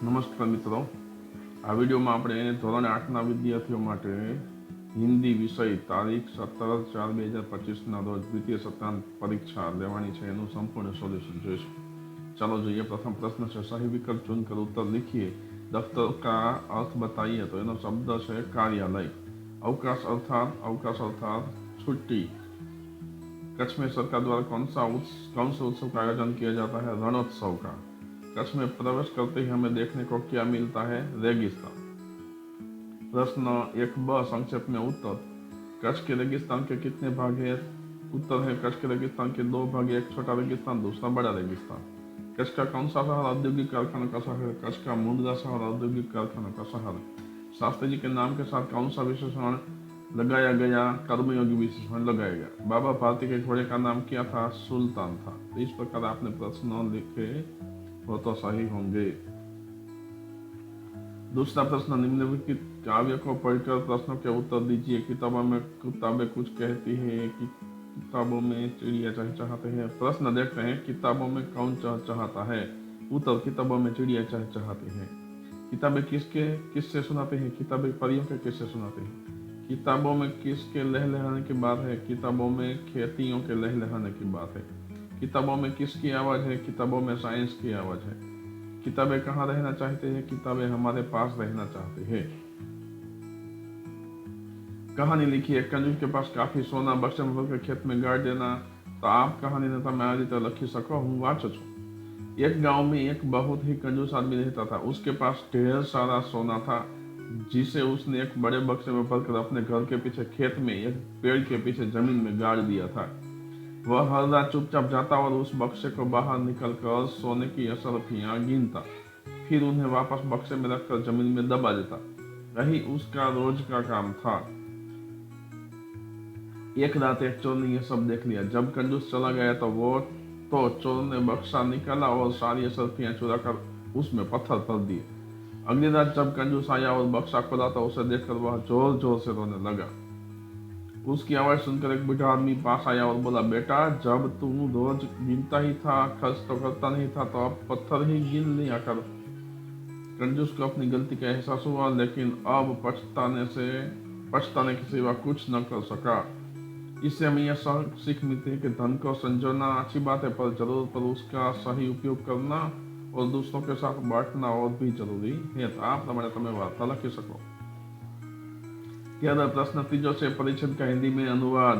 નમસ્કાર મિત્રો, આ વિડીયોમાં આપણે ધોરણ 8ના વિદ્યાર્થીઓ માટે હિન્દી વિષય તારીખ 17/4/2025ના રોજ દ્વિતીય સત્રાંત પરીક્ષા લેવાની છે એનું સંપૂર્ણ સોલ્યુશન જોઈશું। चलो જોઈએ। प्रथम प्रश्न છે सही विकल्प चुनकर उत्तर लिखिए। दफ्तर का अर्थ बताइए। तो એનો શબ્દ છે કાર્યાલય। अवकाश अर्थात छुट्टी। कच्छ में सरकार द्वारा कौन से उत्सव का आयोजन किया जाता है? रणोत्सव का। कच्छ में प्रवेश करते ही हमें देखने को क्या मिलता है? रेगिस्तान। प्रश्न 1ब संक्षेप में उत्तर। कच्छ के रेगिस्तान के कितने भाग हैं? उत्तर है कच्छ के रेगिस्तान के 2 भाग, एक छोटा रेगिस्तान दूसरा बड़ा रेगिस्तान। कच्छ का कौन सा शहर औद्योगिक कारखाना का शहर है? कच्छ का मुंद्रा शहर औद्योगिक कारखाना का शहर है। शास्त्री जी के नाम के साथ कौन सा विशेषण लगाया गया? कर्मयोगी विशेषण लगाया गया। बाबा भारती के घोड़े का नाम क्या था? सुल्तान था। तो इस प्रकार आपने प्रश्न लिखे वो तो सही होंगे। दूसरा प्रश्न, निम्नलिखित काव्य को पढ़कर प्रश्नों के उत्तर दीजिए। किताबें कुछ कहती है कि किताबों में चिड़िया चहचहाते हैं। प्रश्न देखते हैं, किताबों में कौन चहचहाता है? उत्तर, किताबों में चिड़िया चहचहाती है। किताबें किससे सुनाते हैं? किताबें परियों के किससे सुनाते हैं। किताबों में किसके लहलहाने की बात है? किताबों में खेतियों के लहलहाने की बात है। किताबों में किसकी आवाज है? किताबों में साइंस की आवाज है। किताबें कहाँ रहना चाहते हैं? किताबें हमारे पास रहना चाहते हैं। कहानी लिखिए। कंजूस के पास काफी सोना, बक्से में भरकर खेत में गाड़ देना। तो आप कहानी ने તમે આ રીતે લખી શકો। હું વાંચું છું। एक गांव में एक बहुत ही कंजूस आदमी रहता था। उसके पास ढेर सारा सोना था जिसे उसने एक बड़े बक्से में भरकर अपने घर के पीछे खेत में एक पेड़ के पीछे जमीन में गाड़ दिया था। वह हर रात चुपचाप जाता और उस बक्से को बाहर निकलकर सोने की असरफियां गिनता, फिर उन्हें वापस बक्से में रखकर जमीन में दबा देता। यही उसका रोज का काम था। एक रात एक चोर ने यह सब देख लिया। जब कंजूस चला गया तो चोर ने बक्सा निकाला और सारी असरफियां चुरा कर उसमें पत्थर भर दिए। अगली रात जब कंजूस आया और बक्सा खोला तो उसे देखकर वह जोर जोर से रोने लगा। उसकी आवाज सुनकर एक बूढ़ा आदमी पास आया और बोला, बेटा, जब तुम रोज गिनता ही था, खर्च तो करता नहीं था, तो अब पत्थर ही गिन लिया कर। कंजूस को अपनी गलती का एहसास हुआ, लेकिन अब पछताने के सिवा कुछ न कर सका। इससे हमें यह सीख मिलती है कि धन को संजोना अच्छी बात है, पर जरूरत पर उसका सही उपयोग करना और दूसरों के साथ बांटना और भी जरूरी है। तो आप તમે वार्ता लखी सको। त्यार प्रश्न 3 છે परिच्छेद का हिंदी में अनुवाद।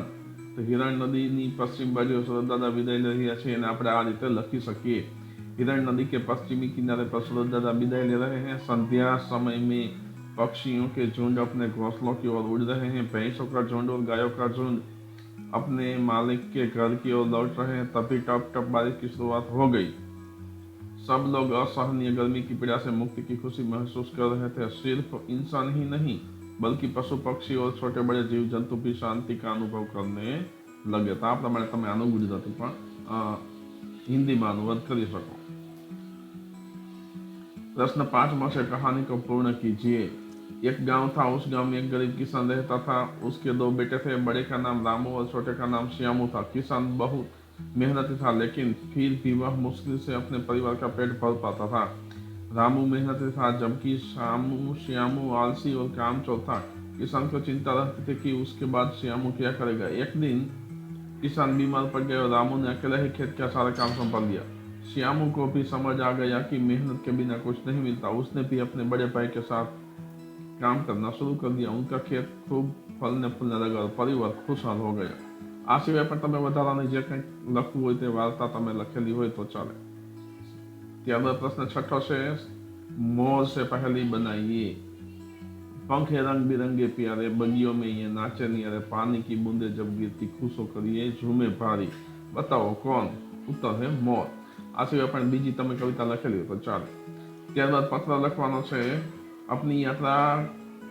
तो हिरण नदी ની पश्चिम बाजू सूरजदादा विदाय ले રહ્યા છે અને આપણે આ રીતે લખી શકીએ। हिरण नदी के पश्चिमी किनारे पर सूरजदादा विदाई ले रहे हैं। संध्या समय में पक्षियों के झुंड अपने घोंसलों की ओर उड़ रहे हैं। भैंसों का झुंड और गायों का झुंड अपने मालिक के घर की ओर लौट रहे हैं। तभी टप टप बारिश की शुरुआत हो गई। सब लोग असहनीय गर्मी की पीड़ा से मुक्ति की खुशी महसूस कर रहे थे। सिर्फ इंसान ही नहीं बल्कि पशु पक्षी और छोटे बड़े जीव जंतु भी शांति का अनुभव करने लगे। तो आ प्रमाणे તમે આનું ગુજરાતી પણ હિન્દીમાં अनुवाद કરી શકો। प्रश्न 5 से कहानी को पूर्ण कीजिए। एक गांव था। उस गांव में एक गरीब किसान रहता था। उसके 2 बेटे थे। बड़े का नाम रामू और छोटे का नाम श्यामू था। किसान बहुत मेहनती था, लेकिन फिर भी वह मुश्किल से अपने परिवार का पेट भर पाता था। रामू मेहनती था, जबकि श्यामू आलसी और कामचोर था। किसान को चिंता रहती थी कि उसके बाद श्यामू क्या करेगा। एक दिन किसान बीमार पड़ गया और रामू ने अकेला ही खेत का सारा काम संभाल लिया। श्यामू को भी समझ आ गया कि मेहनत के बिना कुछ नहीं मिलता। उसने भी अपने बड़े भाई के साथ काम करना शुरू कर दिया। उनका खेत खूब फलने फूलने लगा और परिवार खुशहाल हो गया। आ सिवाय पण તમે વધારાની જે કંઈ લખવું હોય તે વાર્તા તમે લખેલી હોય તો ચાલે। ત્યારબાદ પ્રશ્ન 6 છે मोर से पहली बनाइए। पंख है रंग बिरंगे प्यारे, बगियों में ये नाचे नियारे, पानी की बूंदे जब गिरती खुश होकर ये झूमे भारी। बताओ कौन? उत्तर है मोर। आ सिवाय पण बीजी તમે कविता લખેલી હોય તો ચાલે। ત્યારબાદ પત્ર લખવાનો છે। अपनी यात्रा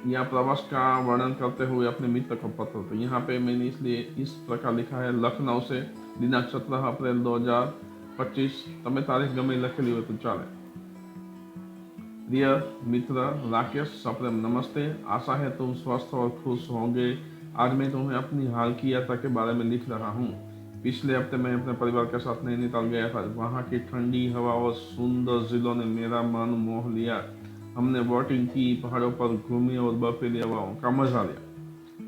या प्रवास का वर्णन करते हुए अपने मित्र को पत्र। तो यहाँ पे मैंने इसलिए इस प्रकार लिखा है, लखनऊ से दिनांक 17 अप्रैल 2025। તમે तारीख गमे लखेली हो तो चाले। प्रिय मित्र राकेश सप्रेम, नमस्ते। आशा है तुम स्वस्थ और खुश होंगे। आज मैं तुम्हें अपनी हाल की यात्रा के बारे में लिख रहा हूँ। पिछले हफ्ते मैं अपने परिवार के साथ नैनीताल गया था। वहाँ की ठंडी हवा और सुंदर जिलों ने मेरा मन मोह लिया। हमने बोटिंग की, पहाड़ों पर घूमी और बर्फीली हवाओं का मजा लिया।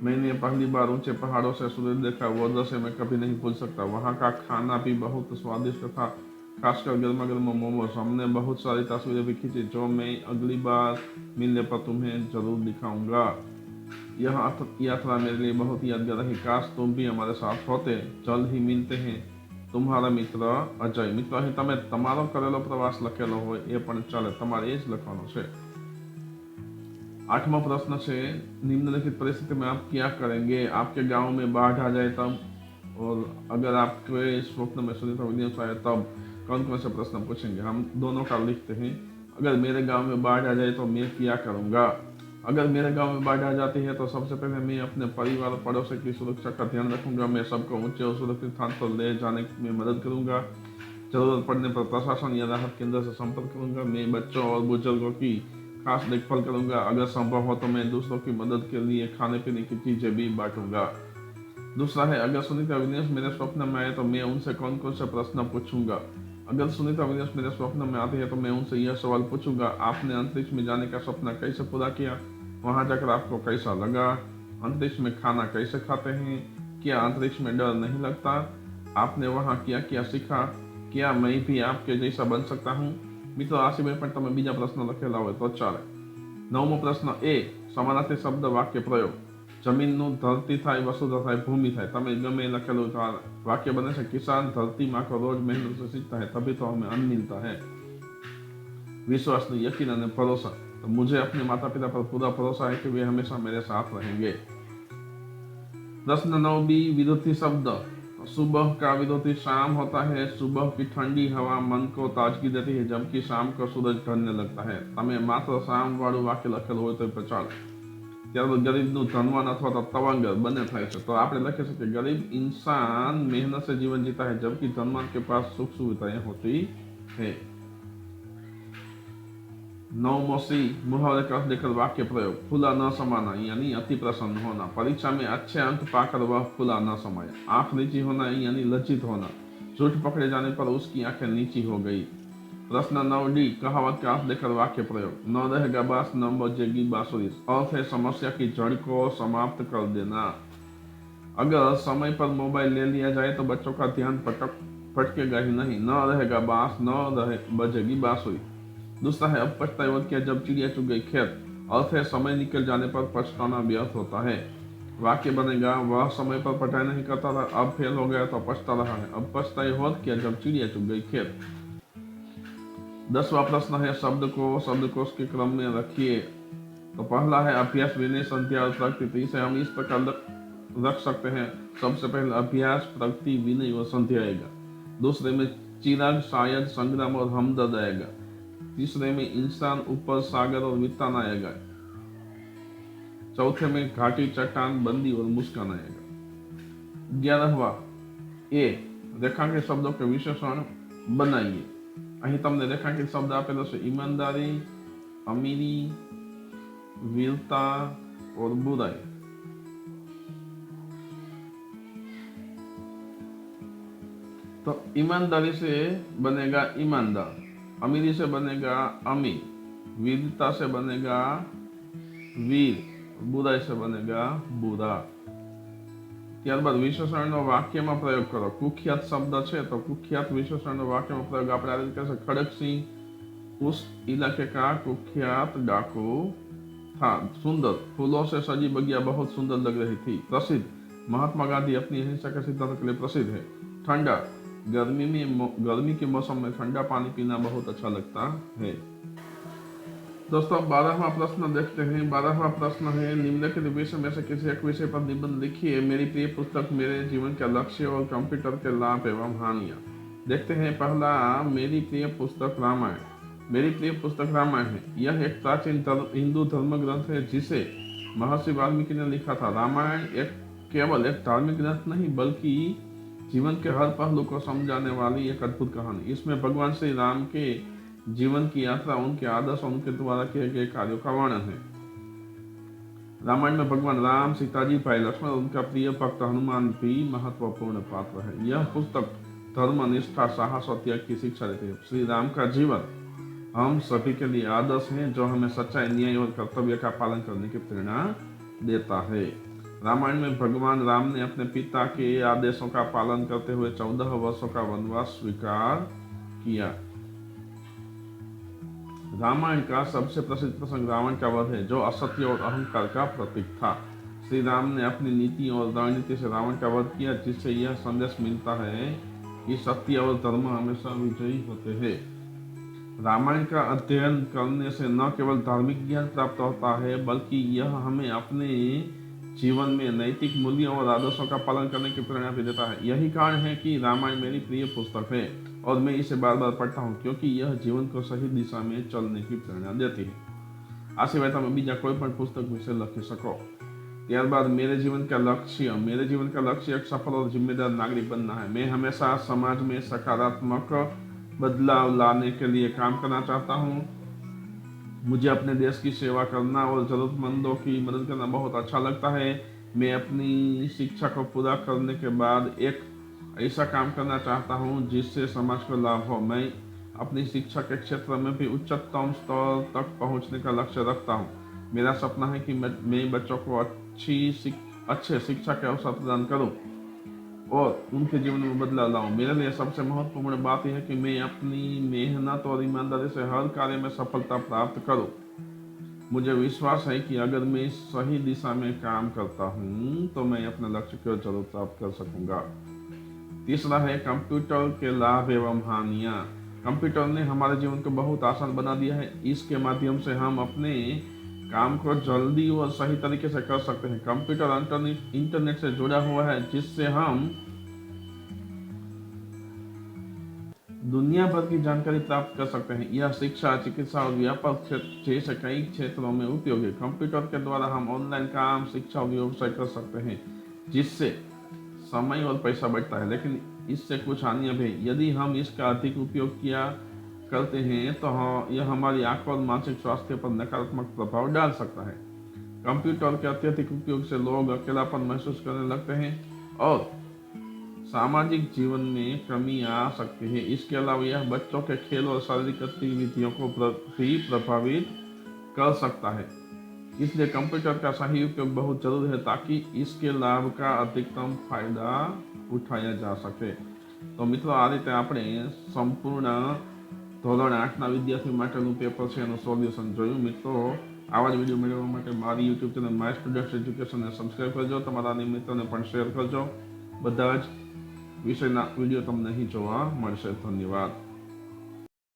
मैंने पहली बार ऊंचे पहाड़ों से सूरज देखा, वो दृश्य मैं कभी नहीं भूल सकता। वहाँ का खाना भी बहुत स्वादिष्ट था, खासकर गर्मा गर्म मोमोज। हमने बहुत सारी तस्वीरें भी खींची जो मैं अगली बार मिलने पर तुम्हें जरूर दिखाऊंगा। यह यात्रा मेरे लिए बहुत यादगार रही। काश तुम भी हमारे साथ होते। जल्द ही मिलते हैं। तुम्हारा मित्र अजय। मित्र અહીં તમે તમારો કરેલો પ્રવાસ લખેલો હોય એ પણ ચાલે, તમારે એ જ લખવાનો છે। 8वां प्रश्न से निम्नलिखित परिस्थिति में आप क्या करेंगे? आपके गांव में बाढ़ आ जाए तब, और अगर आपके स्वप्न में सुनीता विलियम्स आए तब कौन कौन से प्रश्न पूछेंगे? हम दोनों का लिखते हैं। अगर मेरे गांव में बाढ़ आ जाए तो मैं क्या करूंगा? अगर मेरे गांव में बाढ़ आ जाती है तो सबसे पहले मैं अपने परिवार और पड़ोसी की सुरक्षा का ध्यान रखूंगा। मैं सबको ऊंचे और सुरक्षित स्थान पर ले जाने में मदद करूंगा। जरूरत पड़ने पर प्रशासन या राहत केंद्र से संपर्क करूंगा। मैं बच्चों और बुजुर्गों की खास देखभाल करूंगा। अगर संभव हो तो मैं दूसरों की मदद के लिए खाने पीने की चीजें भी बांटूंगा। दूसरा है, अगर सुनीता विलियम्स मेरे स्वप्न में आए तो मैं उनसे कौन कौन से प्रश्न पूछूंगा? अगर सुनीता विलियम्स मेरे स्वप्न में आती है तो मैं उनसे यह सवाल पूछूंगा, आपने अंतरिक्ष में जाने का सपना कैसे पूरा किया? वहां जाकर आपको कैसा लगा? अंतरिक्ष में खाना कैसे खाते हैं? क्या अंतरिक्ष में डर नहीं लगता? आपने वहां क्या क्या सीखा? क्या मैं भी आपके जैसा बन सकता हूँ? મિત્રો આ સિવાય પણ તમે બીજા પ્રશ્નો લખેલા હોય તો ચાલે। 9મો પ્રશ્ન એ, સમાનાર્થી શબ્દ વાક્ય પ્રયોગ। જમીનનું ધરતી થાય, વસુધરા થાય, ભૂમિ થાય। તમે ગમે લખેલું વાક્ય બને છે, किसान धरती माँ को रोज मेहनत से सीखता है तभी तो हमें अन्न मिलता है। विश्वास, यकीन और भरोसा। तो मुझे अपने माता पिता पर पूरा भरोसा है कि वे हमेशा मेरे साथ रहेंगे। प्रश्न 9 बी, विरोधी शब्द। सुबह का विरोधी शाम होता है। सुबह की ठंडी हवा मन को ताजगी देती है, जबकि शाम को सूरज ढलने लगता है। તમે માત્ર શામ વાળું વાક્ય લખેલું હોય તો ચાલે। ત્યારબાદ ગરીબનું ધનવાન અથવા તો તવંગર બંને થાય છે। તો આપણે લખી શકીએ, गरीब इंसान मेहनत से जीवन जीता है जबकि धनवान के पास सुख सुविधाएं होती है। 9मो सी, मुहावरे का अर्थ देकर वाक्य प्रयोग। फूला न समाना यानी अति प्रसन्न होना। परीक्षा में अच्छे अंक पाकर वह फूला न समाया। आंख नीची होना यानी लज्जित होना। झूठ पकड़े जाने पर उसकी आंखें नीची हो गई। प्रश्न 9 डी, कहावत का अर्थ देकर वाक्य प्रयोग। न रहेगा बांस न बजेगी बांसुरी। अर्थ है समस्या की जड़ को समाप्त कर देना। अगर समय पर मोबाइल ले लिया जाए तो बच्चों का ध्यान भटकेगा ही नहीं। न रहेगा बांस न बजेगी बांसुरी। दूसरा है, अब पछतावा किया जब चिड़िया चुग गई खेत। अर्थ है समय निकल जाने पर पछताना व्यर्थ होता है। वाक्य बनेगा, वह समय पर पढ़ाई नहीं करता था, अब फेल हो गया तो पछता रहा है। अब पछताई होत किया जब चिड़िया चुग गई खेत। 10वां प्रश्न है, शब्द को शब्दकोश के क्रम में रखिए। तो पहला है अभ्यास, विनय, संध्या और प्रकृति। इसे हम इस प्रकार रख सकते हैं। सबसे पहले अभ्यास, प्रकृति, विनय और संध्या आएगा। दूसरे में चिराग, शायद, संग्राम और हमदर्द आएगा। तीसरे में इंसान, ऊपर, सागर और वित्तान आएगा। चौथे में घाटी, चट्टान, बंदी और मुस्कान आएगा। 11वां ए, रेखांकित शब्दों के विशेषण बनाइए। અહીં તમને રેખાંકિત શબ્દ આપેલો છે, ईमानदारी, अमीरी, वीरता और बुराई। तो ईमानदारी से बनेगा ईमानदार, अमीरी से बनेगा अमीर, वीरता से बनेगा वीर, बुराई से बनेगा बुरा। ત્યારબાદ વિશેષણનો વાક્યમાં પ્રયોગ કરો। કુખ્યાત શબ્દ છે તો કુખ્યાત વિશેષણનો વાક્યમાં પ્રયોગ આપણે આ રીતે કહેશે, ખડકસિંહ उस इलाके का कुख्यात डाकू था। सुंदर, फूलों से सजी बगिया बहुत सुंदर लग रही थी। प्रसिद्ध, महात्मा गांधी अपनी अहिंसा के सिद्धांत के लिए प्रसिद्ध है। ठंडा, गर्मी के मौसम में ठंडा पानी पीना बहुत अच्छा लगता है। दोस्तों 12वां प्रश्न देखते हैं। 12वां प्रश्न है, निम्नलिखित विषय में से किसी एक विषय पर निबंध लिखिए। मेरी प्रिय पुस्तक, मेरे जीवन के लक्ष्य और कंप्यूटर के लाभ एवं हानियां। देखते हैं पहला, मेरी प्रिय पुस्तक रामायण। मेरी प्रिय पुस्तक रामायण है। यह एक प्राचीन हिंदू धर्म ग्रंथ है जिसे महर्षि वाल्मीकि ने लिखा था। रामायण केवल एक धार्मिक ग्रंथ नहीं बल्कि जीवन के हर पहलू को समझाने वाली एक अद्भुत कहानी। इसमें भगवान श्री राम के जीवन की यात्रा, उनके आदर्श और उनके द्वारा किए गए कार्यों का वर्णन है। रामायण में भगवान राम, सीता जी, भाई लक्ष्मण और उनका प्रिय भक्त हनुमान भी महत्वपूर्ण पात्र है। यह पुस्तक धर्म, निष्ठा, साहस और त्याग की शिक्षा देती है। श्री राम का जीवन हम सभी के लिए आदर्श है, जो हमें सच्चाई, न्याय और कर्तव्य का पालन करने की प्रेरणा देता है। रामायण में भगवान राम ने अपने पिता के आदेशों का पालन करते हुए 14 वर्षों का वनवास स्वीकार किया। रामायण का सबसे प्रसिद्ध प्रसंग रावण का वध है, जो असत्य और अहंकार का प्रतीक था। श्री राम ने अपनी नीति और रणनीति से रावण का वध किया, जिससे यह संदेश मिलता है कि सत्य और धर्म हमेशा विजयी होते हैं। रामायण का अध्ययन करने से न केवल धार्मिक ज्ञान प्राप्त होता है, बल्कि यह हमें अपने जीवन में नैतिक मूल्यों और आदर्शों का पालन करने की प्रेरणा भी देता है। यही कारण है कि रामायण मेरी प्रिय पुस्तक है और मैं इसे बार बार पढ़ता हूँ, क्योंकि यह जीवन को सही दिशा में चलने की प्रेरणा देती है। આ સિવાય તમે બીજા કોઈ પણ પુસ્તક વિશે લખી શકો। ત્યારબાદ मेरे जीवन का लक्ष्य एक सफल और जिम्मेदार नागरिक बनना है। मैं हमेशा समाज में सकारात्मक बदलाव लाने के लिए काम करना चाहता हूँ। मुझे अपने देश की सेवा करना और जरूरतमंदों की मदद करना बहुत अच्छा लगता है। मैं अपनी शिक्षा को पूरा करने के बाद एक ऐसा काम करना चाहता हूँ जिससे समाज को लाभ हो। मैं अपनी शिक्षा के क्षेत्र में भी उच्चतम स्तर तक पहुँचने का लक्ष्य रखता हूँ। मेरा सपना है कि मैं बच्चों को अच्छे शिक्षा के अवसर प्रदान करूँ और उनके जीवन में बदलाव लाऊं। मेरे लिए सबसे महत्वपूर्ण बात यह है कि मैं अपनी मेहनत और ईमानदारी से हर कार्य में सफलता प्राप्त करूं। मुझे विश्वास है कि अगर मैं सही दिशा में काम करता हूं तो मैं अपने लक्ष्य को जरूर प्राप्त कर सकूंगा। तीसरा है कंप्यूटर के लाभ एवं हानियां। कंप्यूटर ने हमारे जीवन को बहुत आसान बना दिया है। इसके माध्यम से हम अपने काम को जल्दी और सही तरीके से कर सकते हैं। कंप्यूटर इंटरनेट से जुड़ा हुआ है, जिससे हम दुनिया भर की जानकारी प्राप्त कर सकते हैं। यह शिक्षा, चिकित्सा और व्यापार जैसे कई क्षेत्रों में उपयोगी है। कंप्यूटर के द्वारा हम ऑनलाइन काम, शिक्षा और व्यवसाय कर सकते हैं, जिससे समय और पैसा बचता है। लेकिन इससे कुछ हानियां भी। यदि हम इसका अधिक उपयोग किया करते हैं तो यह हमारी आंखों और मानसिक स्वास्थ्य पर नकारात्मक प्रभाव डाल सकता है। कंप्यूटर के अत्यधिक उपयोग से लोग अकेलापन महसूस करने लगते हैं और सामाजिक जीवन में कमी आ सकती है। इसके अलावा यह बच्चों के खेल और शारीरिक गतिविधियों को भी प्रभावित कर सकता है। इसलिए कंप्यूटर का सही उपयोग बहुत जरूरी है, ताकि इसके लाभ का अधिकतम फायदा उठाया जा सके। तो मित्रों, आ रीते આપણે સંપૂર્ણ ધોરણ 8ના વિદ્યાર્થી માટેનું પેપર છે એનું સોલ્યુશન જોયું। મિત્રો, આવા જ વિડીયો મેળવવા માટે મારી યુટ્યુબ ચેનલ માય સ્ટુડન્ટ્સ એજ્યુકેશનને સબસ્ક્રાઈબ કરજો, તમારા અન્ય મિત્રોને પણ શેર કરજો। બધા જ વિષયના વિડીયો તમને અહીં જોવા મળશે। ધન્યવાદ।